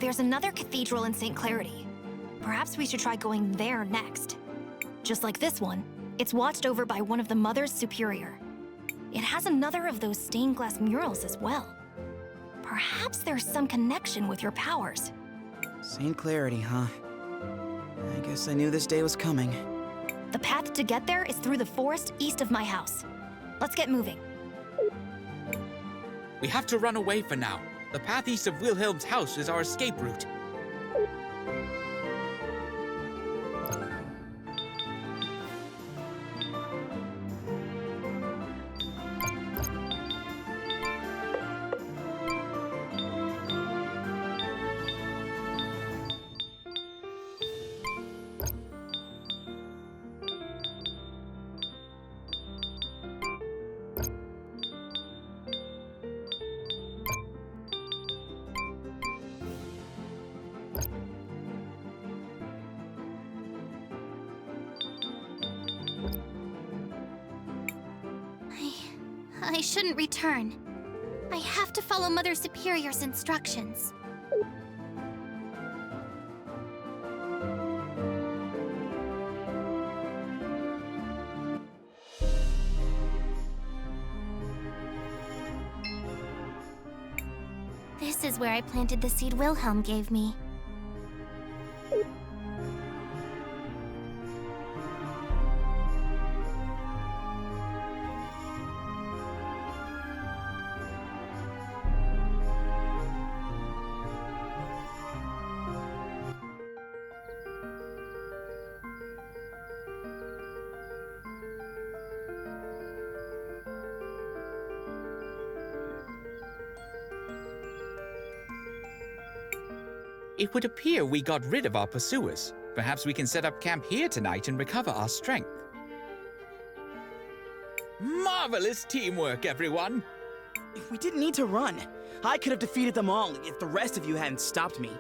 There's another cathedral in St. Clarity. Perhaps we should try going there next. Just like this one, it's watched over by one of the Mothers Superior. It has another of those stained glass murals as well. Perhaps there's some connection with your powers. St. Clarity, huh? I guess I knew this day was coming. The path to get there is through the forest east of my house. Let's get moving. We have to run away for now. The path east of Willhelm's house is our escape route. I shouldn't return. I have to follow Mother Superior's instructions. This is where I planted the seed Willhelm gave me. It would appear we got rid of our pursuers. Perhaps we can set up camp here tonight and recover our strength. Marvelous teamwork, everyone! We didn't need to run. I could have defeated them all if the rest of you hadn't stopped me.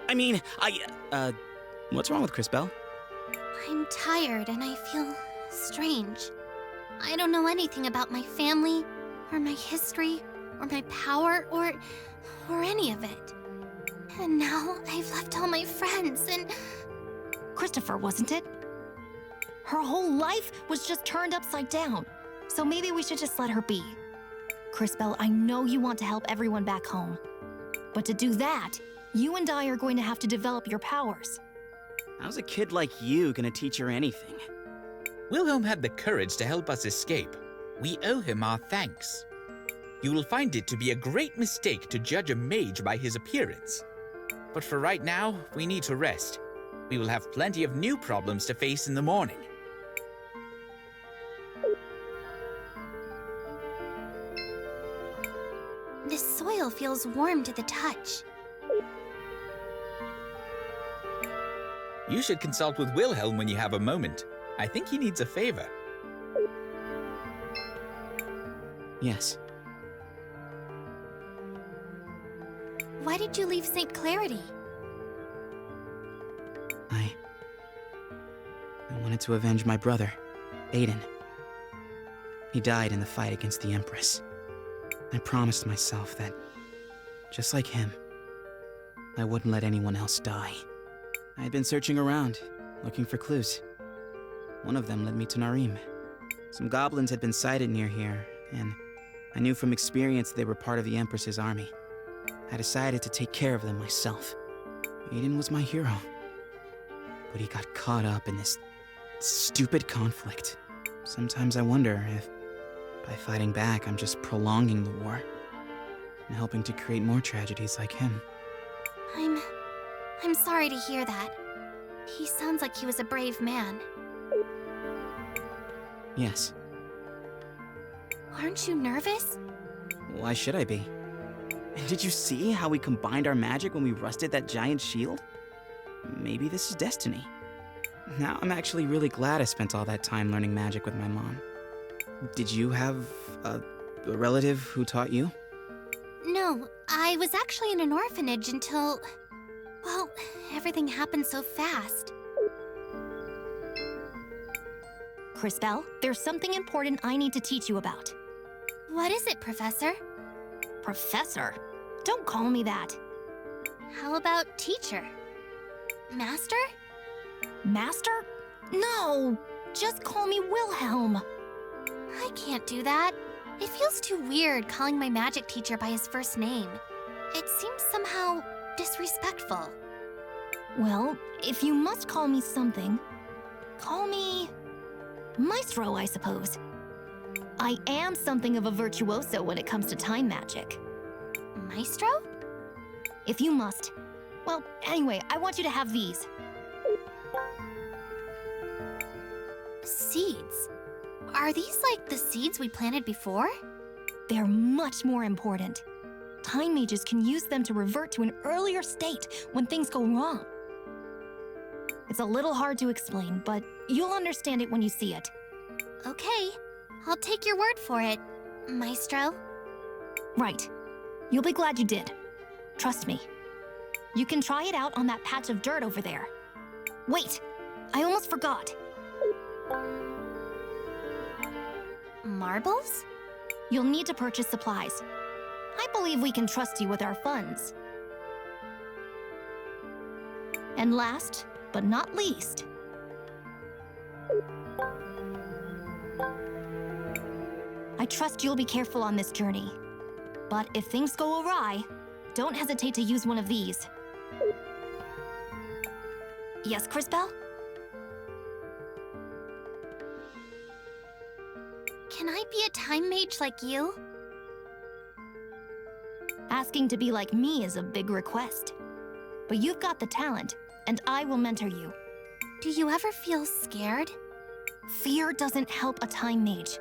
I mean, what's wrong with Crisbell? I'm tired and I feel strange. I don't know anything about my family, or my history, or my power, or any of it. And now I've left all my friends and... Christopher, wasn't it? Her whole life was just turned upside down. So maybe we should just let her be. Crisbell, I know you want to help everyone back home. But to do that, you and I are going to have to develop your powers. How's a kid like you gonna teach her anything? Willhelm had the courage to help us escape. We owe him our thanks. You will find it to be a great mistake to judge a mage by his appearance. But for right now, we need to rest. We will have plenty of new problems to face in the morning. This soil feels warm to the touch. You should consult with Willhelm when you have a moment. I think he needs a favor. Yes. Why did you leave St. Clarity? I wanted to avenge my brother, Aiden. He died in the fight against the Empress. I promised myself that, just like him, I wouldn't let anyone else die. I had been searching around, looking for clues. One of them led me to Narim. Some goblins had been sighted near here, and I knew from experience they were part of the Empress's army. I decided to take care of them myself. Aiden was my hero. But he got caught up in this stupid conflict. Sometimes I wonder if, by fighting back, I'm just prolonging the war and helping to create more tragedies like him. I'm sorry to hear that. He sounds like he was a brave man. Yes. Aren't you nervous? Why should I be? Did you see how we combined our magic when we rusted that giant shield? Maybe this is destiny. Now I'm actually really glad I spent all that time learning magic with my mom. Did you have a relative who taught you? No, I was actually in an orphanage until... well, everything happened so fast. Crisbell, there's something important I need to teach you about. What is it, Professor? Professor? Don't call me that. How about teacher? Master? Master? No! Just call me Willhelm. I can't do that. It feels too weird calling my magic teacher by his first name. It seems somehow disrespectful. Well, if you must call me something, call me Maestro, I suppose. I am something of a virtuoso when it comes to time magic. Maestro? If you must. Well, anyway, I want you to have these. Seeds. Are these like the seeds we planted before? They're much more important. Time mages can use them to revert to an earlier state when things go wrong. It's a little hard to explain, but you'll understand it when you see it. Okay, I'll take your word for it, Maestro. Right. You'll be glad you did. Trust me. You can try it out on that patch of dirt over there. Wait, I almost forgot. Marbles? You'll need to purchase supplies. I believe we can trust you with our funds. And last, but not least, I trust you'll be careful on this journey. But if things go awry, don't hesitate to use one of these. Yes, Crisbell? Can I be a time mage like you? Asking to be like me is a big request. But you've got the talent, and I will mentor you. Do you ever feel scared? Fear doesn't help a time mage.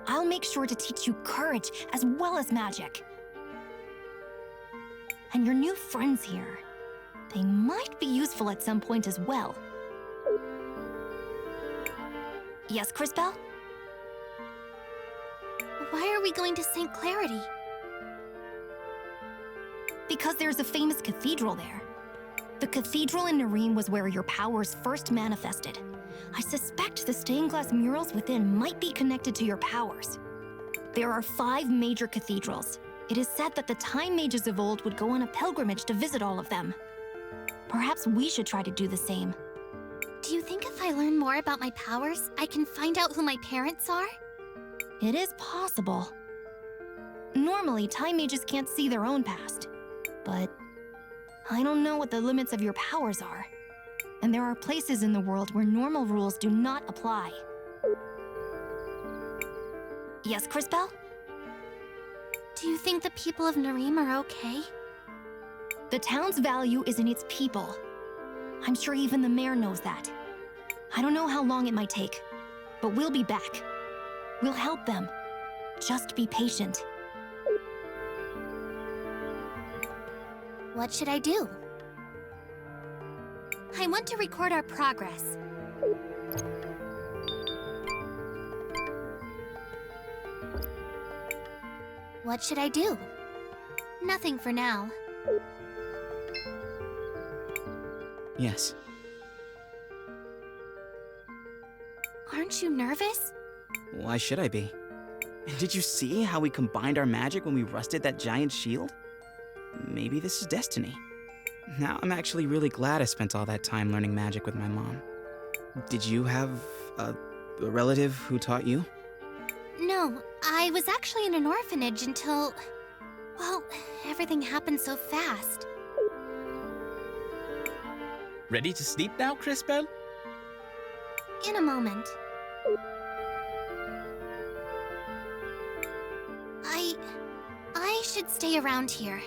I'll make sure to teach you courage as well as magic. And your new friends here, they might be useful at some point as well. Yes, Crisbell? Why are we going to St. Clarity? Because there's a famous cathedral there. The cathedral in Nareem was where your powers first manifested. I suspect the stained glass murals within might be connected to your powers. There are 5 major cathedrals. It is said that the time mages of old would go on a pilgrimage to visit all of them. Perhaps we should try to do the same. Do you think if I learn more about my powers, I can find out who my parents are? It is possible. Normally, time mages can't see their own past. But I don't know what the limits of your powers are. And there are places in the world where normal rules do not apply. Yes, Crisbell? Do you think the people of Nareem are okay? The town's value is in its people. I'm sure even the mayor knows that. I don't know how long it might take, but we'll be back. We'll help them. Just be patient. What should I do? I want to record our progress. What should I do? Nothing for now. Yes. Aren't you nervous? Why should I be? And did you see how we combined our magic when we rusted that giant shield? Maybe this is destiny. Now I'm actually really glad I spent all that time learning magic with my mom. Did you have a relative who taught you? No, I was actually in an orphanage until... well, everything happened so fast. Ready to sleep now, Crisbell? In a moment. I should stay around here.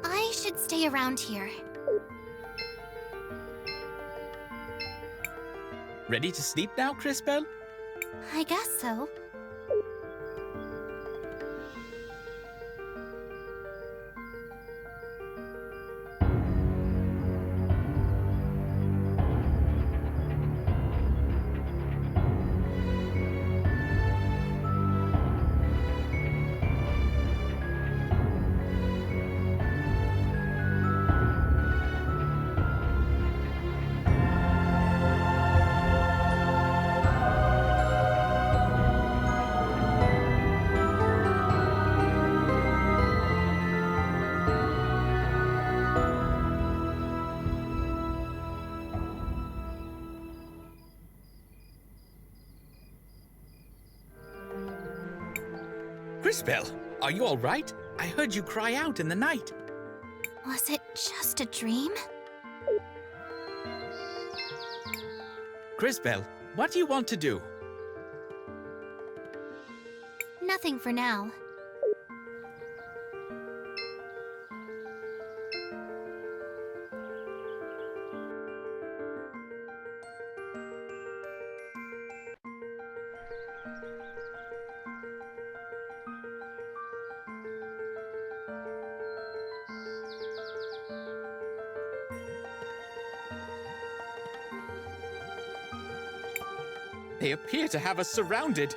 I should stay around here. Ready to sleep now, Crisbell? I guess so. Crisbell, are you all right? I heard you cry out in the night. Was it just a dream? Crisbell, what do you want to do? Nothing for now. They appear to have us surrounded.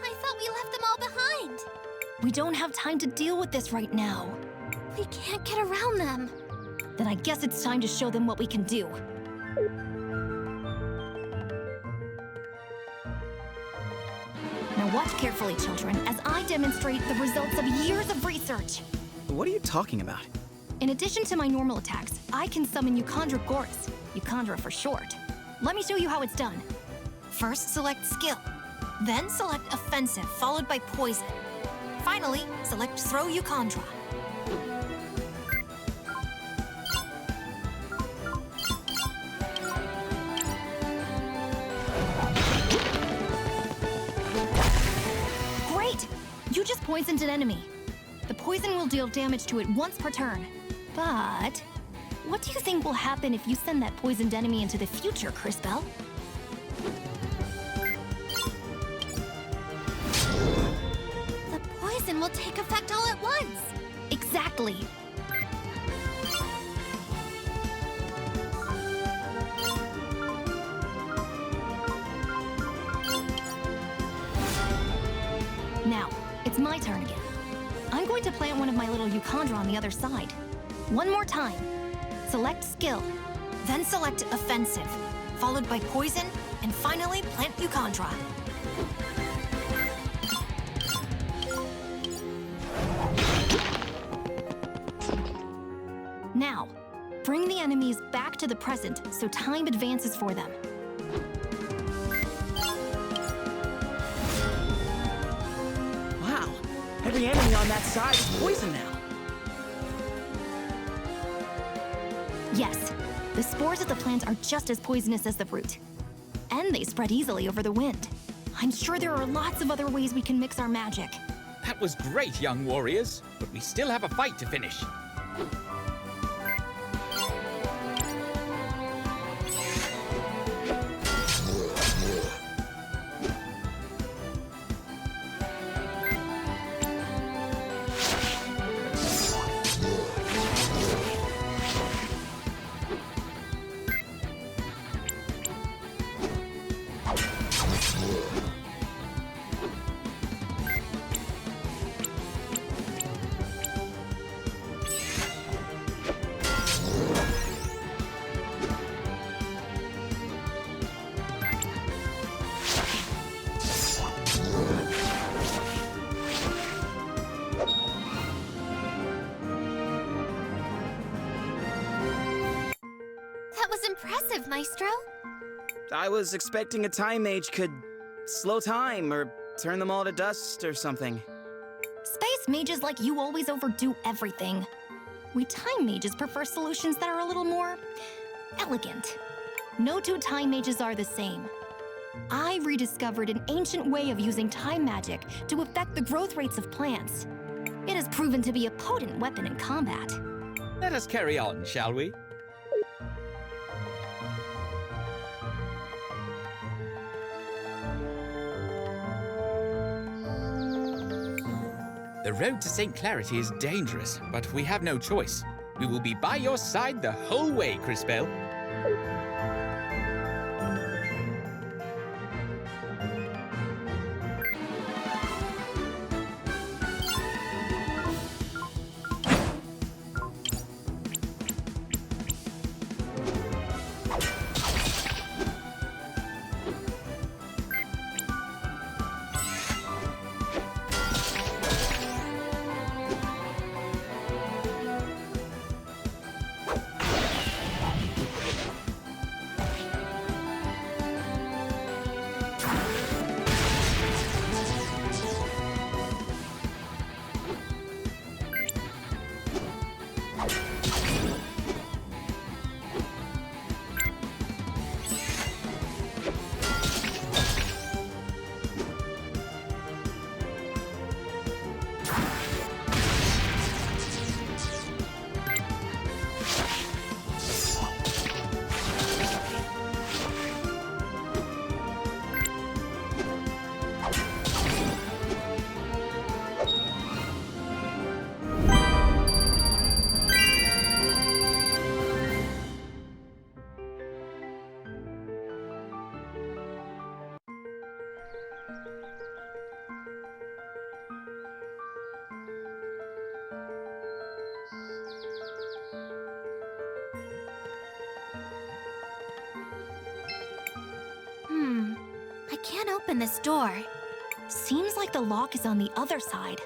I thought we left them all behind. We don't have time to deal with this right now. We can't get around them. Then I guess it's time to show them what we can do. Now watch carefully, children, as I demonstrate the results of years of research. What are you talking about? In addition to my normal attacks, I can summon Euchandra Goris, Euchandra for short. Let me show you how it's done. First, select Skill. Then select Offensive, followed by Poison. Finally, select Throw Euchandra. Great! You just poisoned an enemy. The poison will deal damage to it once per turn. But what do you think will happen if you send that poisoned enemy into the future, Crisbell? The poison will take effect all at once. Exactly. Now, it's my turn again. I'm going to plant one of my little Euchandra on the other side. One more time. Select Skill. Then select Offensive, followed by Poison, and finally plant Euchandra. Now, bring the enemies back to the present so time advances for them. Wow, every enemy on that side is poisoned now. Yes, the spores of the plant are just as poisonous as the root. And they spread easily over the wind. I'm sure there are lots of other ways we can mix our magic. That was great, young warriors, but we still have a fight to finish. That was impressive, Maestro. I was expecting a time mage could slow time or turn them all to dust or something. Space mages like you always overdo everything. We time mages prefer solutions that are a little more elegant. No two time mages are the same. I rediscovered an ancient way of using time magic to affect the growth rates of plants. It has proven to be a potent weapon in combat. Let us carry on, shall we? The road to St. Clarity is dangerous, but we have no choice. We will be by your side the whole way, Crisbell. can't open this door. Seems like the lock is on the other side.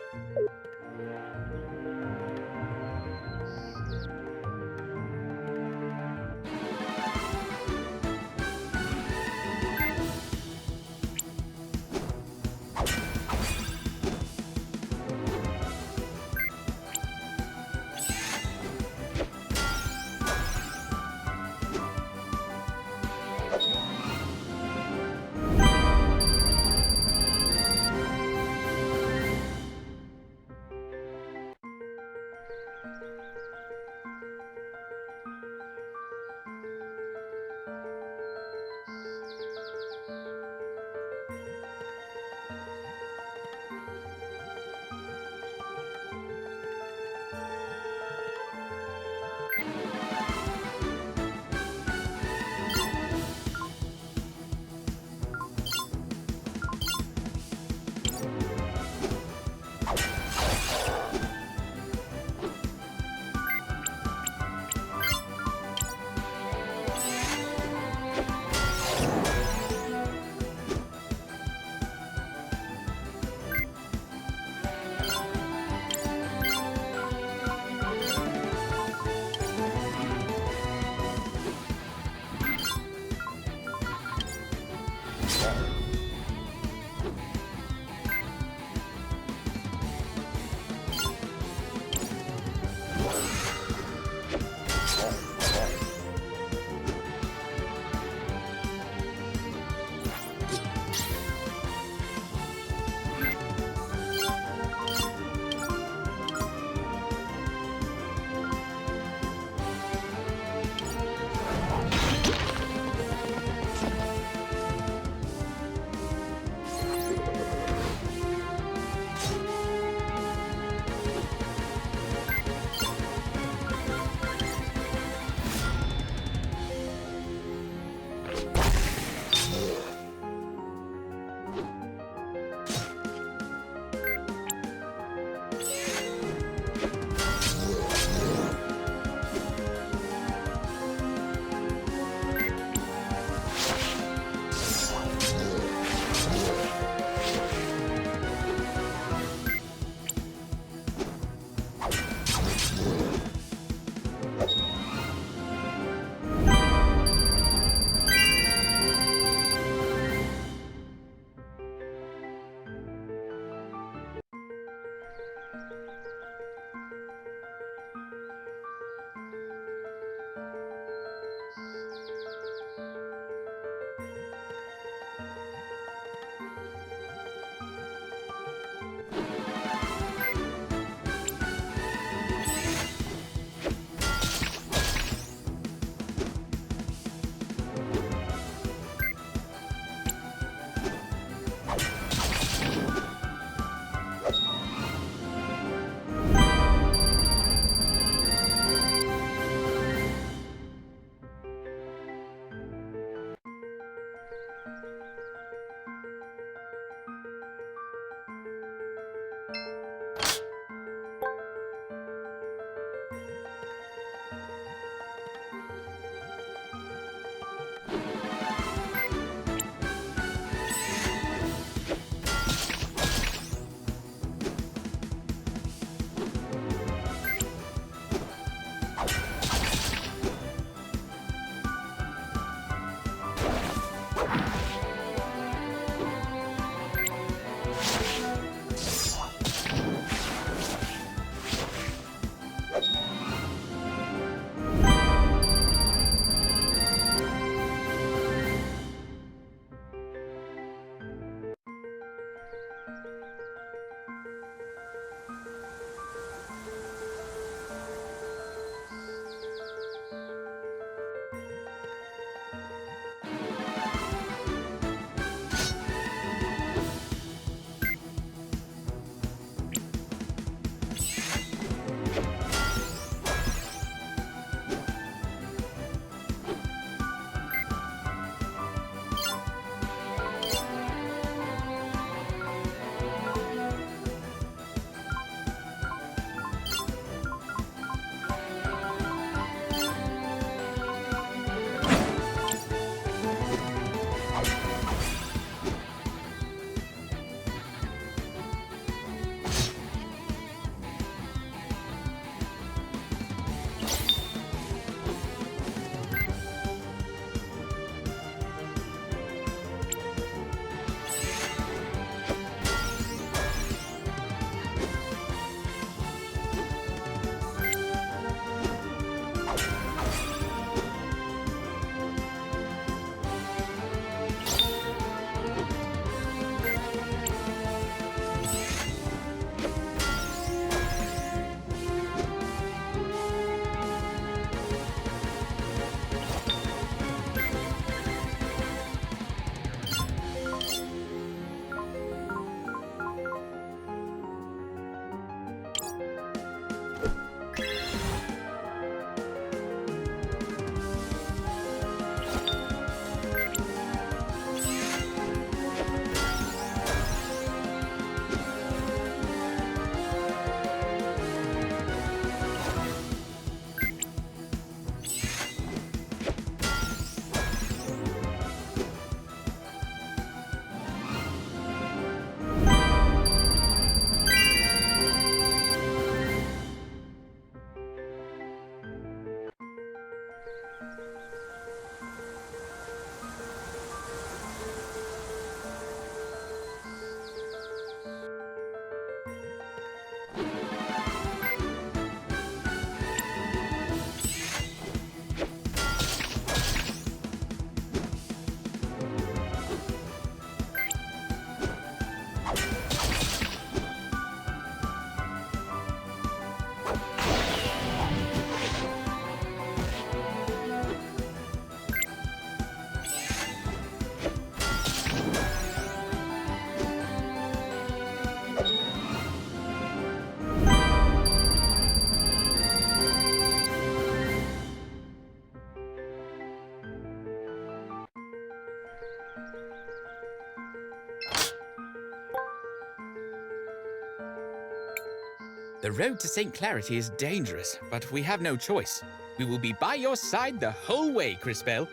The road to St. Clarity is dangerous, but we have no choice. We will be by your side the whole way, Crisbell.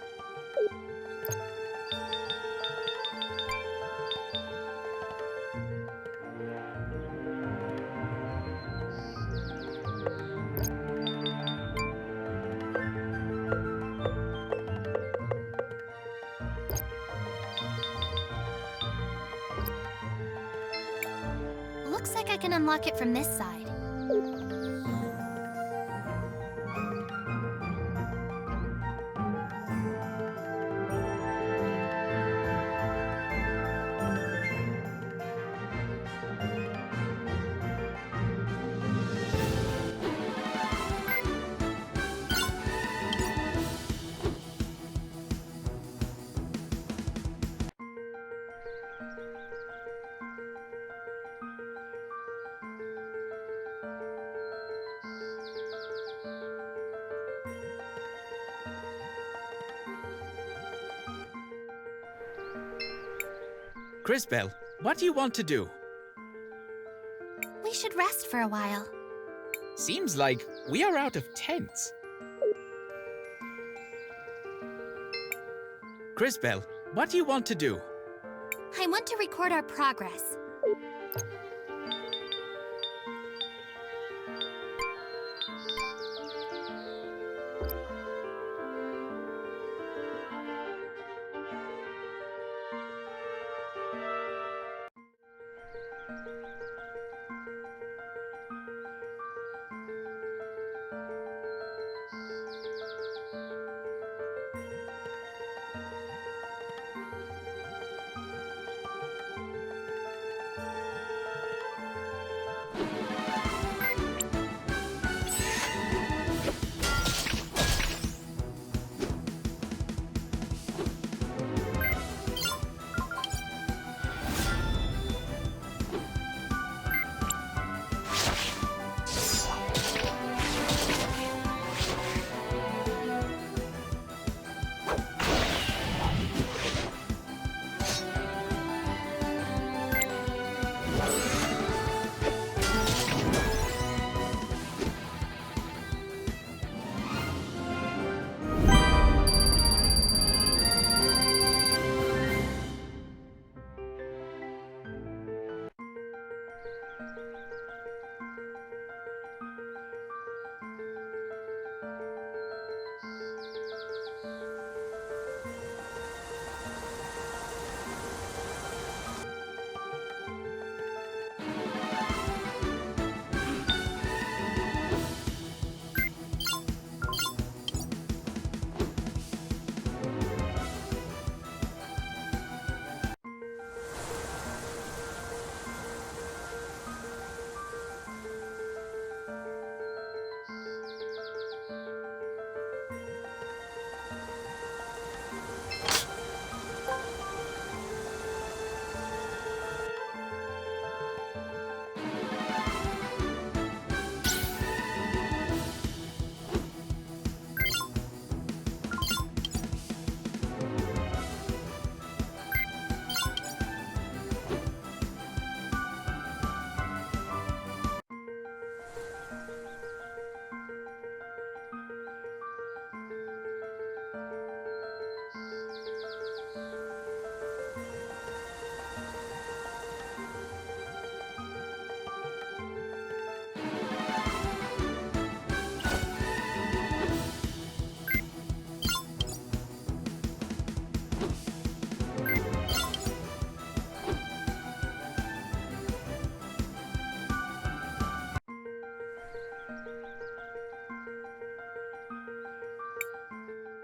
Looks like I can unlock it from this side. Crisbell, what do you want to do? We should rest for a while. Seems like we are out of tents. Crisbell, what do you want to do? I want to record our progress.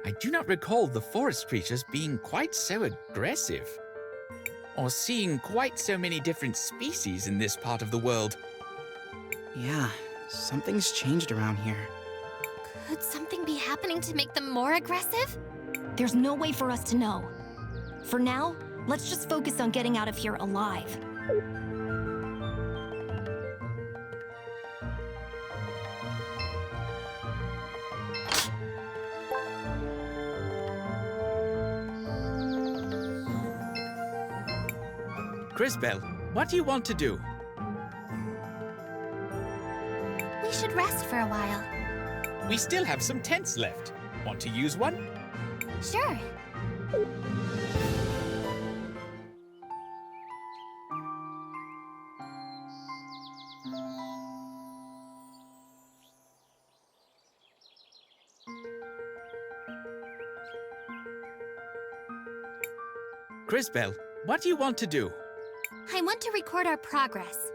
I do not recall the forest creatures being quite so aggressive, or seeing quite so many different species in this part of the world. Yeah, something's changed around here. Could something be happening to make them more aggressive? There's no way for us to know. For now, let's just focus on getting out of here alive. Crisbell, what do you want to do? we should rest for a while. We still have some tents left. Want to use one? Sure. Crisbell, what do you want to do? I want to record our progress.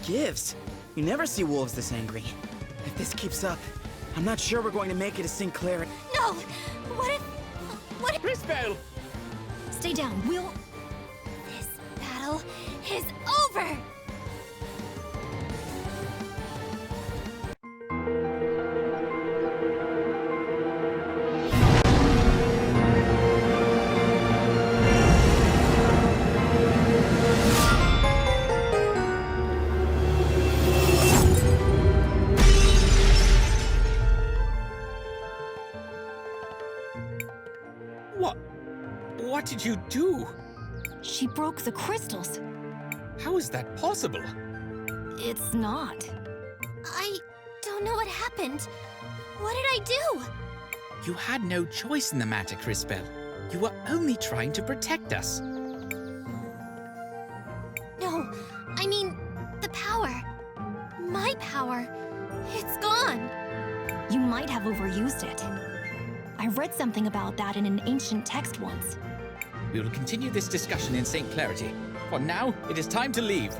Gives. You never see wolves this angry. If this keeps up, I'm not sure we're going to make it to St. Clair. No! What if... Crisbell! Stay down, we'll... This battle is over! What did you do? She broke the crystals. How is that possible? It's not. I don't know what happened. What did I do? You had no choice in the matter, Crisbell. You were only trying to protect us. No, I mean, the power. My power. It's gone. You might have overused it. I read something about that in an ancient text once. We will continue this discussion in St. Clarity. For now, it is time to leave.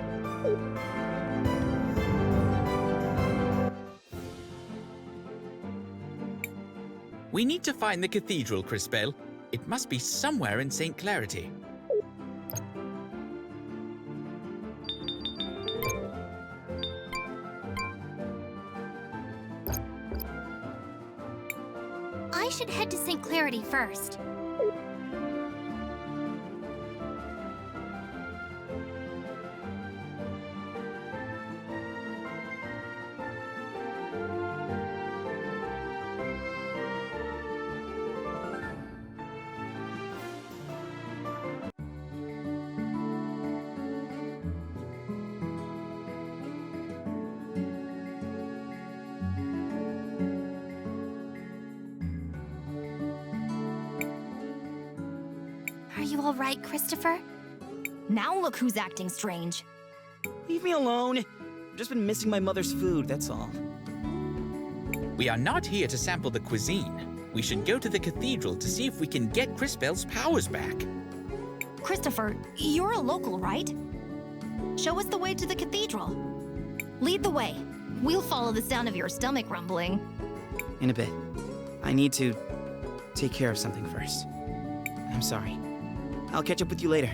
We need to find the cathedral, Crisbell. It must be somewhere in St. Clarity. I should head to St. Clarity first. all right, Christopher? Now look who's acting strange. Leave me alone. I've just been missing my mother's food, that's all. We are not here to sample the cuisine. We should go to the cathedral to see if we can get Crisbell's powers back. Christopher, you're a local, right? Show us the way to the cathedral. Lead the way. We'll follow the sound of your stomach rumbling. In a bit. I need to take care of something first. I'm sorry. I'll catch up with you later.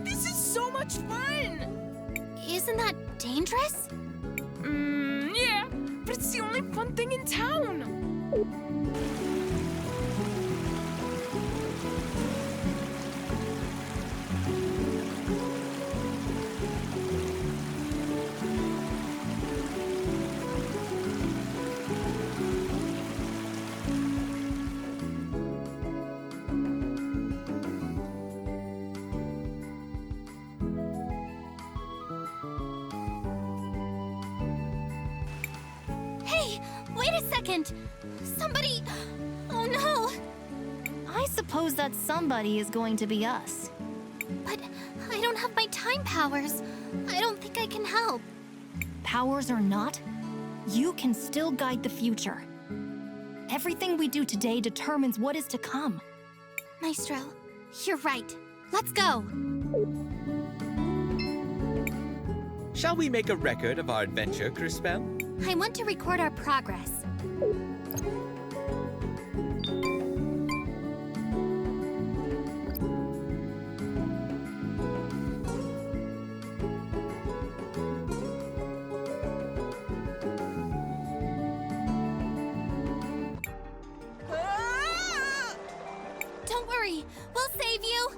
This is so much fun! Isn't that dangerous? Yeah, but it's the only fun thing in town. Hey, wait a second! Somebody... Oh no! I suppose that somebody is going to be us. But I don't have my time powers. I don't think I can help. Powers or not, you can still guide the future. Everything we do today determines what is to come. Maestro, you're right. Let's go! Shall we make a record of our adventure, Crisbell? I want to record our progress. Don't worry, we'll save you!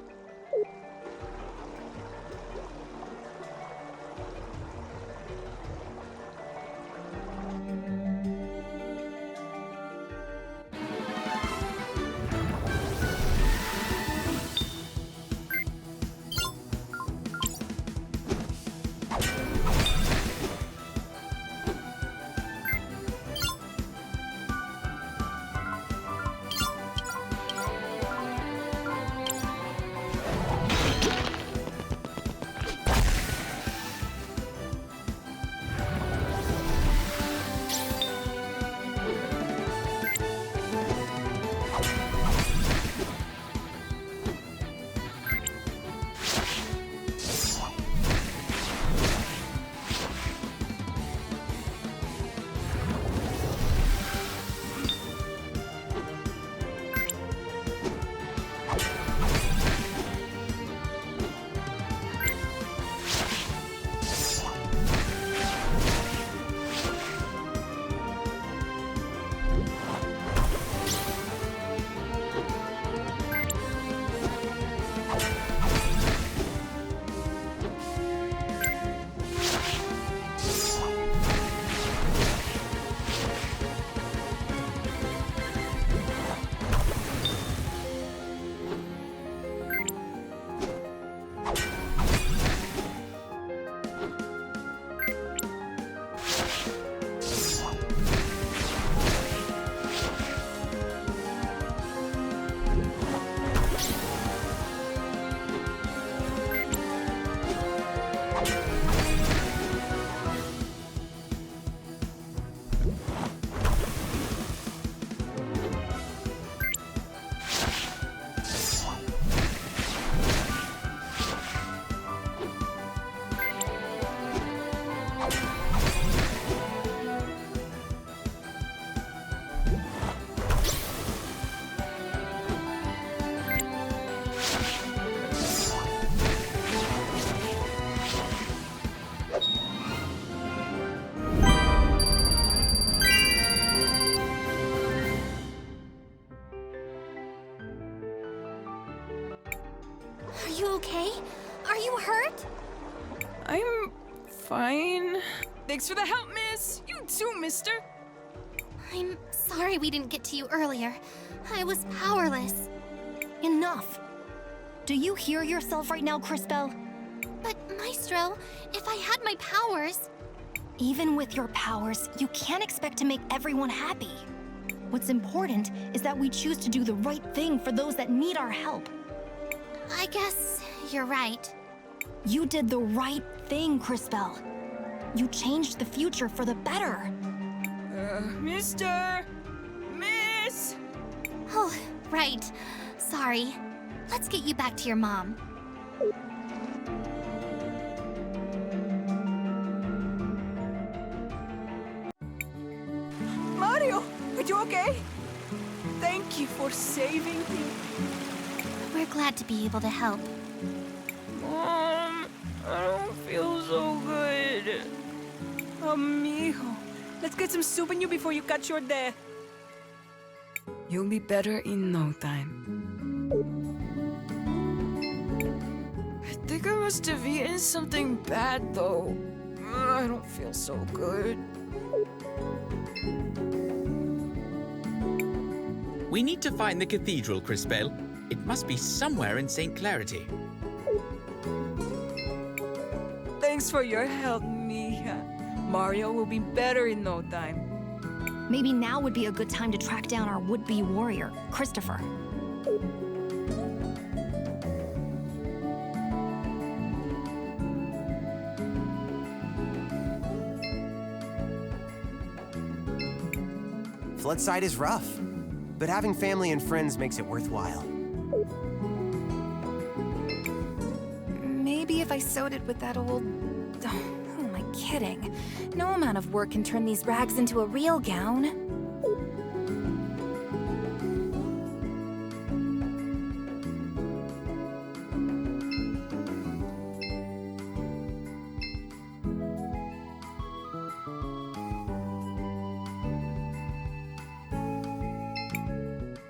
Are you okay? Are you hurt? I'm fine. Thanks for the help, miss. You too, mister. I'm sorry we didn't get to you earlier. I was powerless. Enough. Do you hear yourself right now, Crisbell? But, Maestro, if I had my powers... Even with your powers, you can't expect to make everyone happy. What's important is that we choose to do the right thing for those that need our help. I guess you're right. You did the right thing, Crisbell. You changed the future for the better. Mister! Miss! Oh, right. Sorry. Let's get you back to your mom. Mario, are you okay? Thank you for saving me. We're glad to be able to help. Mom, I don't feel so good. Amigo, let's get some soup in you before you catch your death. You'll be better in no time. I think I must have eaten something bad, though. I don't feel so good. We need to find the cathedral, Crisbell. It must be somewhere in St. Clarity. Thanks for your help, Mija. Mario will be better in no time. Maybe now would be a good time to track down our would-be warrior, Christopher. Floodside is rough, but having family and friends makes it worthwhile. Maybe if I sewed it with that old... Oh, who am I kidding? No amount of work can turn these rags into a real gown.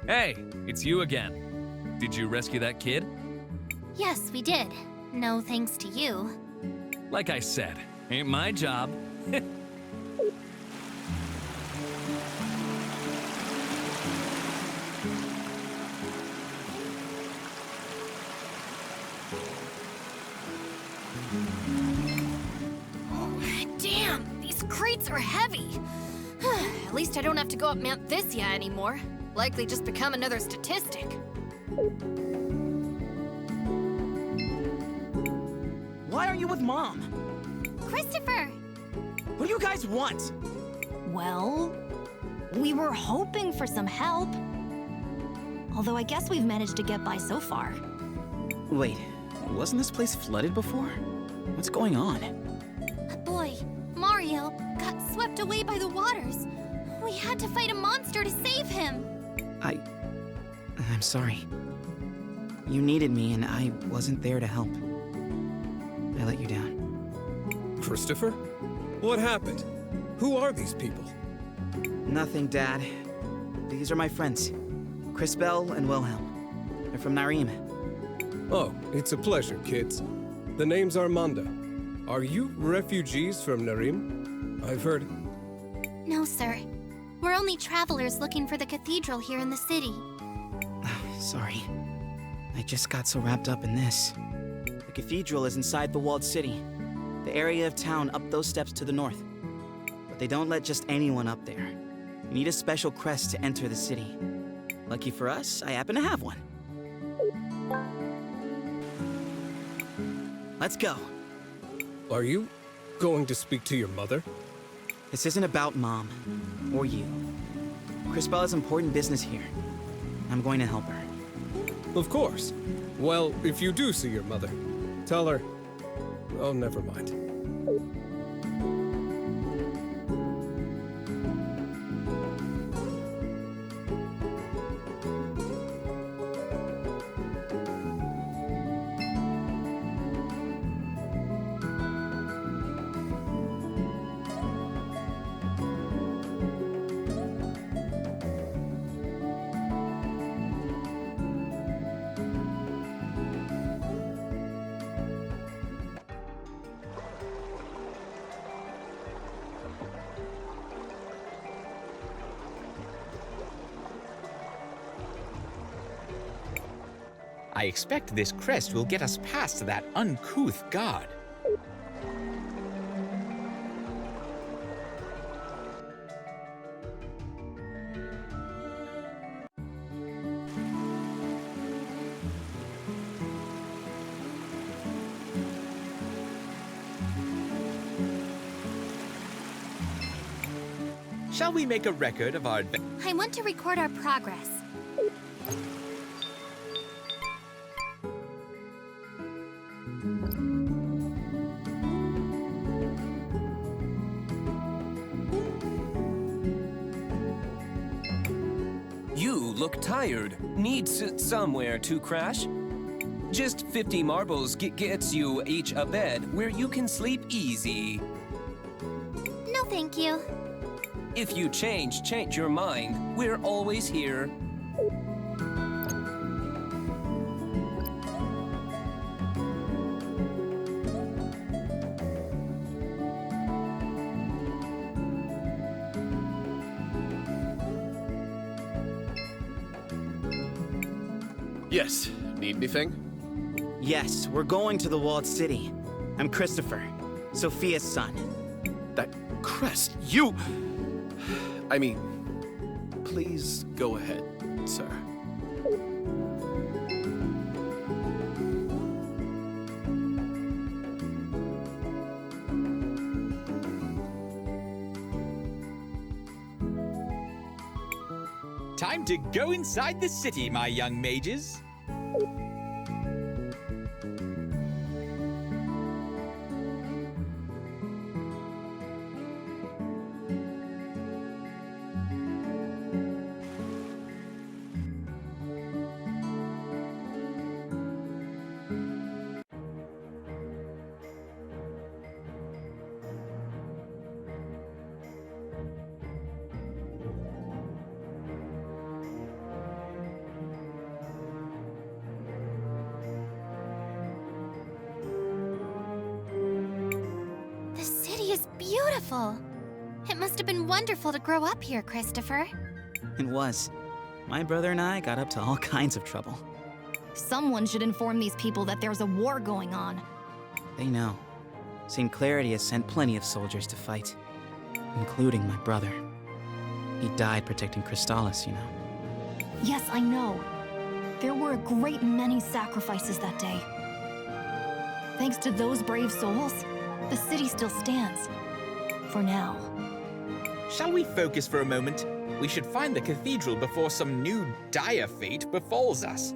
Hey, it's you again. Did you rescue that kid? Yes, we did. No thanks to you. Like I said, ain't my job. Damn, these crates are heavy. At least I don't have to go up Mount Thysia anymore. Likely just become another statistic. Why aren't you with Mom? Christopher! What do you guys want? Well, we were hoping for some help. Although I guess we've managed to get by so far. Wait, wasn't this place flooded before? What's going on? A boy, Mario, got swept away by the waters. We had to fight a monster to save him. I'm sorry. You needed me and I wasn't there to help. I let you down. Christopher? What happened? Who are these people? Nothing, Dad. These are my friends, Crisbell and Willhelm. They're from Narim. Oh, it's a pleasure, kids. The name's Armando. Are you refugees from Narim? I've heard... No, sir. We're only travelers looking for the cathedral here in the city. Sorry. I just got so wrapped up in this. The cathedral is inside the walled city. The area of town up those steps to the north. But they don't let just anyone up there. You need a special crest to enter the city. Lucky for us, I happen to have one. Let's go. Are you going to speak to your mother? This isn't about Mom, or you. Crisbell has important business here. I'm going to help her. Of course. Well, if you do see your mother, tell her... Oh, never mind. I expect this crest will get us past that uncouth guard. Shall we make a record of our adventure? I want to record our progress. You look tired. Needs somewhere to crash? Just 50 marbles gets you each a bed where you can sleep easy. No, thank you. If you change your mind, we're always here. Yes. Need anything? Yes, we're going to the walled city. I'm Christopher, Sophia's son. That crest, you... I mean, please go ahead, sir. Time to go inside the city, my young mages. The city is beautiful. It must have been wonderful to grow up here, Christopher. It was. My brother and I got up to all kinds of trouble. Someone should inform these people that there's a war going on. They know. St. Clarity has sent plenty of soldiers to fight, including my brother. He died protecting Crystallis, you know. Yes, I know. There were a great many sacrifices that day. Thanks to those brave souls, the city still stands. For now. Shall we focus for a moment? We should find the cathedral before some new dire fate befalls us.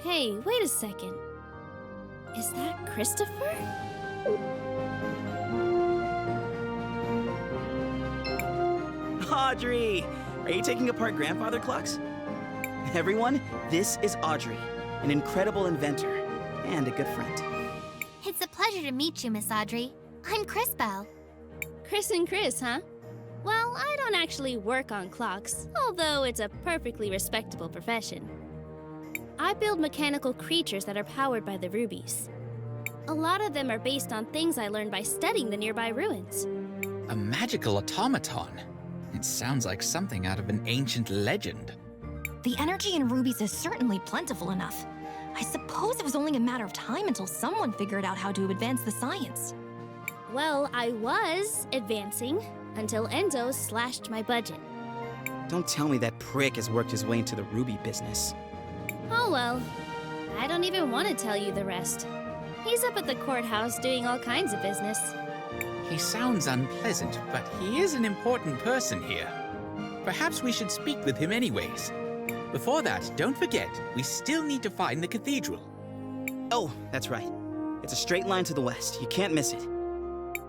Hey, wait a second. Is that Christopher? Audrey! Are you taking apart grandfather clocks? Everyone, this is Audrey, an incredible inventor and a good friend. It's a pleasure to meet you, Miss Audrey. I'm Crisbell. Chris and Chris, huh? Well, I don't actually work on clocks, although it's a perfectly respectable profession. I build mechanical creatures that are powered by the rubies. A lot of them are based on things I learned by studying the nearby ruins. A magical automaton. It sounds like something out of an ancient legend. The energy in rubies is certainly plentiful enough. I suppose it was only a matter of time until someone figured out how to advance the science. Well, I was advancing until Enzo slashed my budget. Don't tell me that prick has worked his way into the ruby business. Oh well, I don't even want to tell you the rest. He's up at the courthouse doing all kinds of business. He sounds unpleasant, but he is an important person here. Perhaps we should speak with him anyways. Before that, don't forget, we still need to find the cathedral. Oh, that's right. It's a straight line to the west. You can't miss it.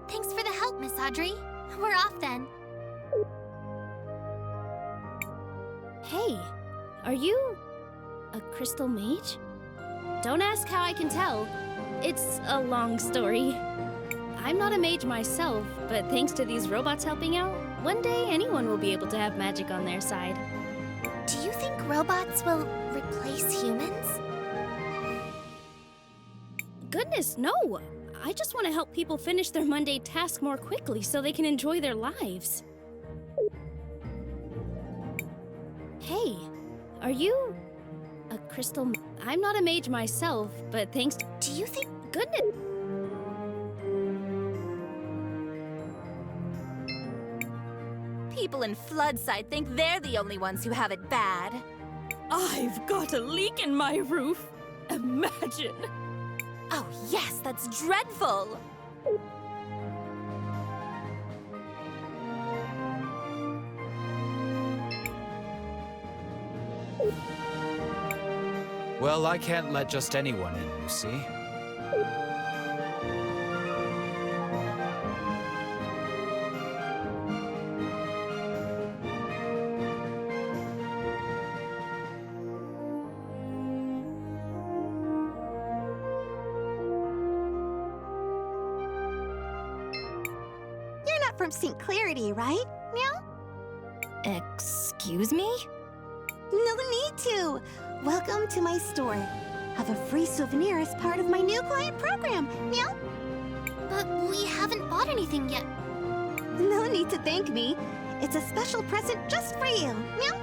Thanks for the help, Miss Audrey. We're off then. Hey, are you a crystal mage? Don't ask how I can tell. It's a long story. I'm not a mage myself, but thanks to these robots helping out, one day anyone will be able to have magic on their side. Do you think robots will replace humans? Goodness, no! I just want to help people finish their mundane task more quickly so they can enjoy their lives. Hey, are you a crystal? I'm not a mage myself, but thanks. Do you think goodness? People in Floodside think they're the only ones who have it bad. I've got a leak in my roof. Imagine. Oh yes, that's dreadful. Well, I can't let just anyone in, you see. You're not from St. Clarity, right? Meow? Excuse me? No need to. Welcome to my store. Have a free souvenir as part of my new client program. Meow? But we haven't bought anything yet. No need to thank me. It's a special present just for you. Meow?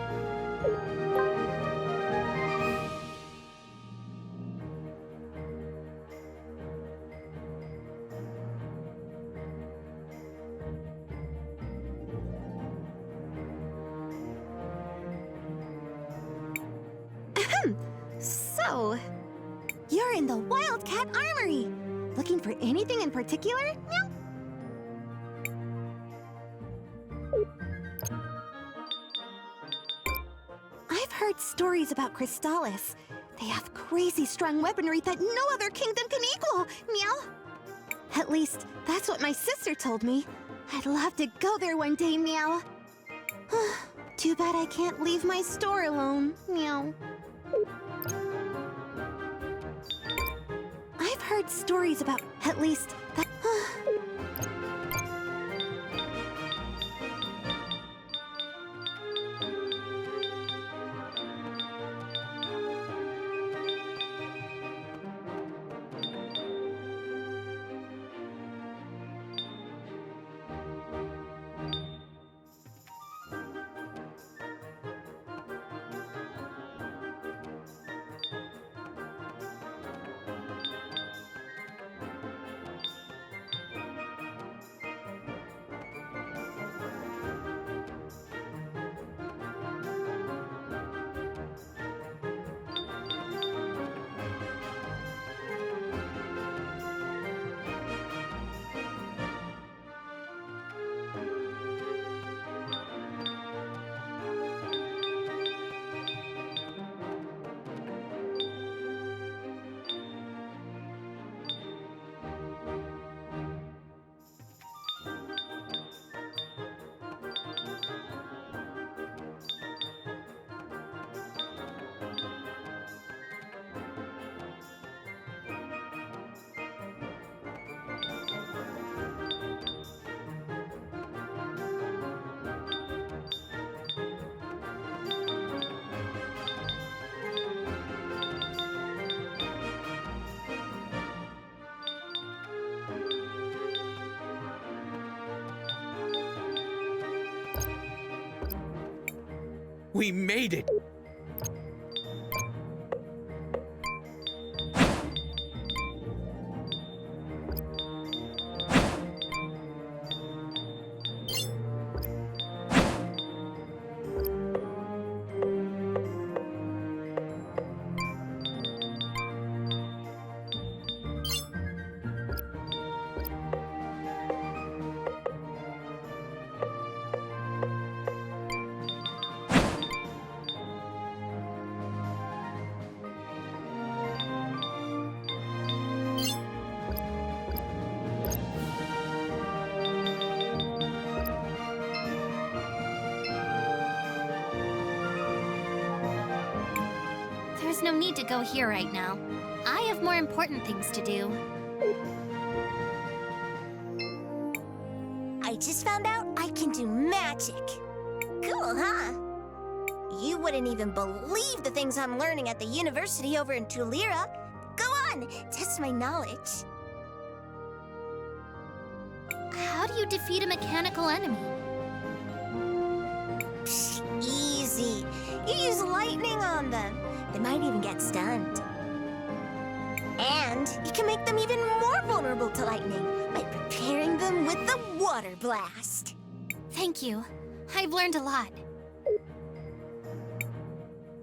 So, you're in the Wildcat Armory. Looking for anything in particular? Meow? I've heard stories about Crystallis. They have crazy strong weaponry that no other kingdom can equal. Meow? At least, that's what my sister told me. I'd love to go there one day, meow. Too bad I can't leave my store alone. Meow. I've heard stories about, at least, that. We made it! There's no need to go here right now. I have more important things to do. I just found out I can do magic. Cool, huh? You wouldn't even believe the things I'm learning at the university over in Tulira. Go on, test my knowledge. How do you defeat a mechanical enemy? Psh, easy. You use lightning on them. They might even get stunned. And you can make them even more vulnerable to lightning by preparing them with the water blast. Thank you. I've learned a lot.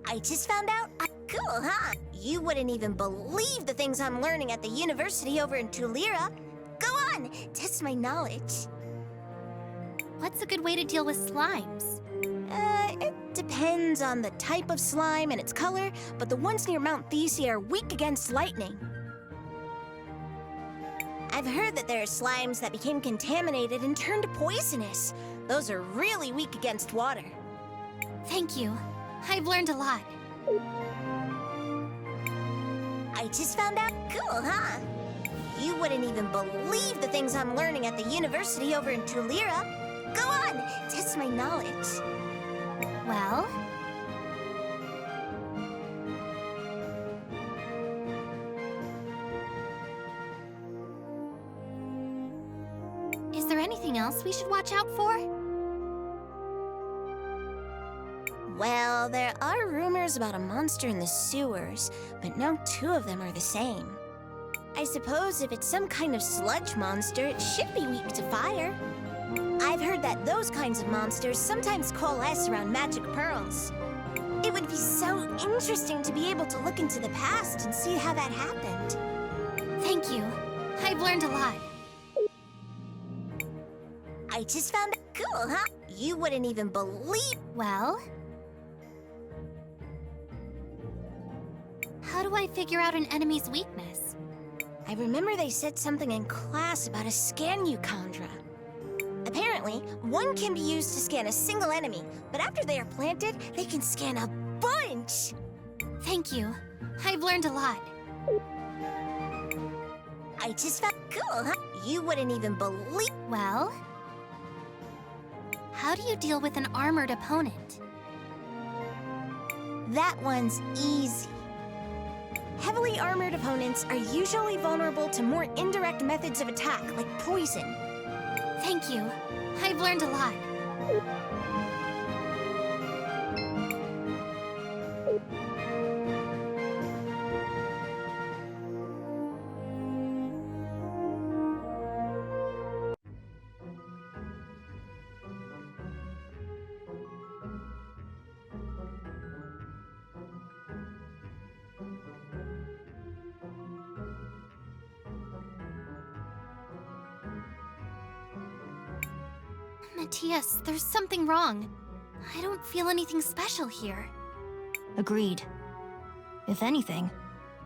I just found out. Cool, huh? You wouldn't even believe the things I'm learning at the university over in Tulira. Go on, test my knowledge. What's a good way to deal with slimes? It depends on the type of slime and its color, but the ones near Mount Thesia are weak against lightning. I've heard that there are slimes that became contaminated and turned poisonous. Those are really weak against water. Thank you. I've learned a lot. I just found out. Cool, huh? You wouldn't even believe the things I'm learning at the university over in Tulira. Go on, test my knowledge. Well? Is there anything else we should watch out for? Well, there are rumors about a monster in the sewers, but no two of them are the same. I suppose if it's some kind of sludge monster, it should be weak to fire. I've heard that those kinds of monsters sometimes coalesce around magic pearls. It would be so interesting to be able to look into the past and see how that happened. Thank you. I've learned a lot. I just found out. Cool, huh? You wouldn't even believe. Well? How do I figure out an enemy's weakness? I remember they said something in class about a scanuchondra. Apparently, one can be used to scan a single enemy, but after they are planted, they can scan a bunch! Thank you. I've learned a lot. I just found. Cool, huh? You wouldn't even believe. Well? How do you deal with an armored opponent? That one's easy. Heavily armored opponents are usually vulnerable to more indirect methods of attack, like poison. Thank you. I've learned a lot. Matias, there's something wrong. I don't feel anything special here. Agreed. If anything,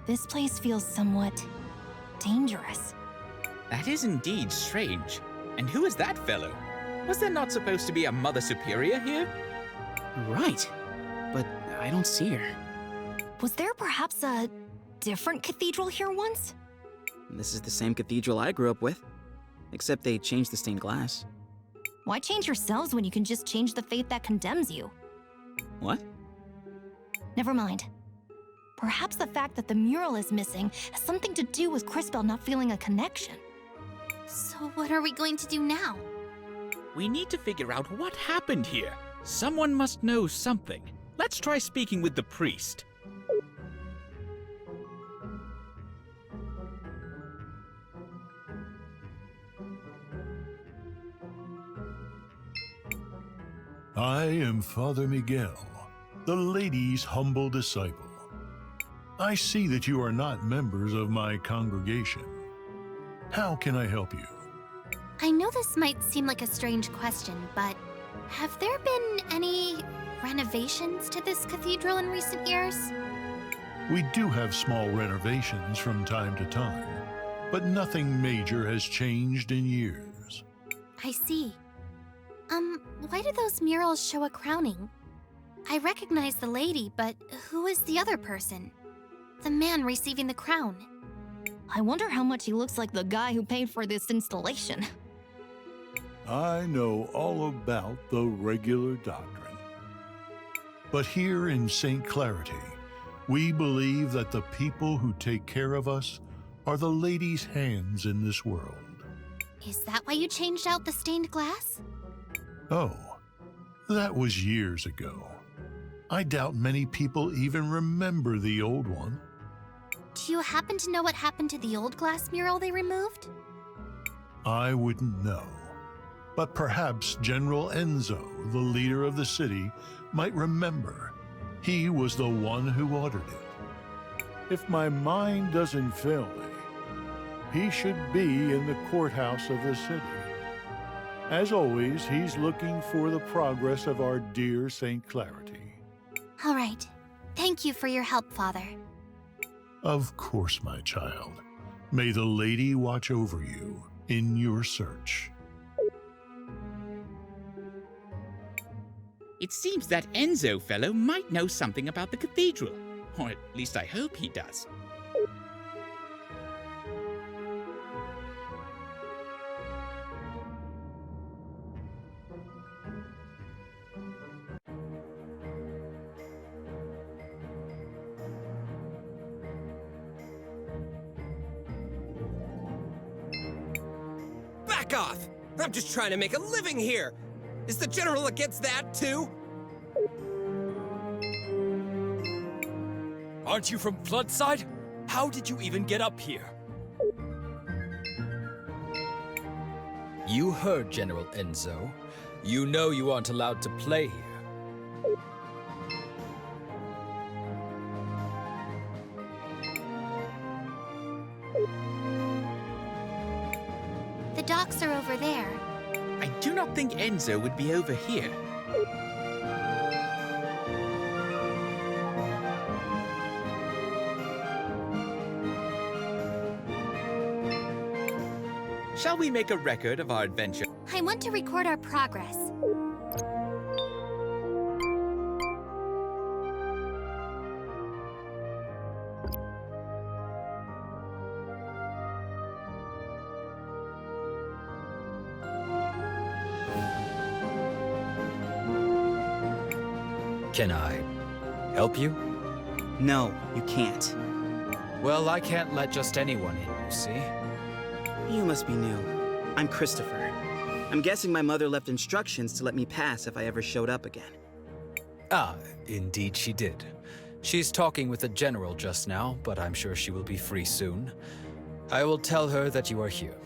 this place feels somewhat dangerous. That is indeed strange. And who is that fellow? Was there not supposed to be a Mother Superior here? Right, but I don't see her. Was there perhaps a different cathedral here once? This is the same cathedral I grew up with, except they changed the stained glass. Why change yourselves when you can just change the fate that condemns you? What? Never mind. Perhaps the fact that the mural is missing has something to do with Crisbell not feeling a connection. So what are we going to do now? We need to figure out what happened here. Someone must know something. Let's try speaking with the priest. I am Father Miguel, the lady's humble disciple. I see that you are not members of my congregation. How can I help you? I know this might seem like a strange question, but have there been any renovations to this cathedral in recent years? We do have small renovations from time to time, but nothing major has changed in years. I see. Why do those murals show a crowning? I recognize the lady, but who is the other person? The man receiving the crown. I wonder how much he looks like the guy who paid for this installation. I know all about the regular doctrine. But here in St. Clarity, we believe that the people who take care of us are the lady's hands in this world. Is that why you changed out the stained glass? Oh, that was years ago. I doubt many people even remember the old one. Do you happen to know what happened to the old glass mural they removed? I wouldn't know. But perhaps General Enzo, the leader of the city, might remember. He was the one who ordered it. If my mind doesn't fail me, he should be in the courthouse of the city. As always, he's looking for the progress of our dear St. Clarity. All right. Thank you for your help, Father. Of course, my child. May the lady watch over you in your search. It seems that Enzo fellow might know something about the cathedral. Or at least I hope he does. Back off! I'm just trying to make a living here! Is the General against that, too? Aren't you from Floodside? How did you even get up here? You heard General Enzo. You know you aren't allowed to play here. The docks are over there. I do not think Enzo would be over here. Shall we make a record of our adventure? I want to record our progress. Can I help you? No, you can't. Well, I can't let just anyone in, you see? You must be new. I'm Christopher. I'm guessing my mother left instructions to let me pass if I ever showed up again. Ah, indeed she did. She's talking with the General just now, but I'm sure she will be free soon. I will tell her that you are here.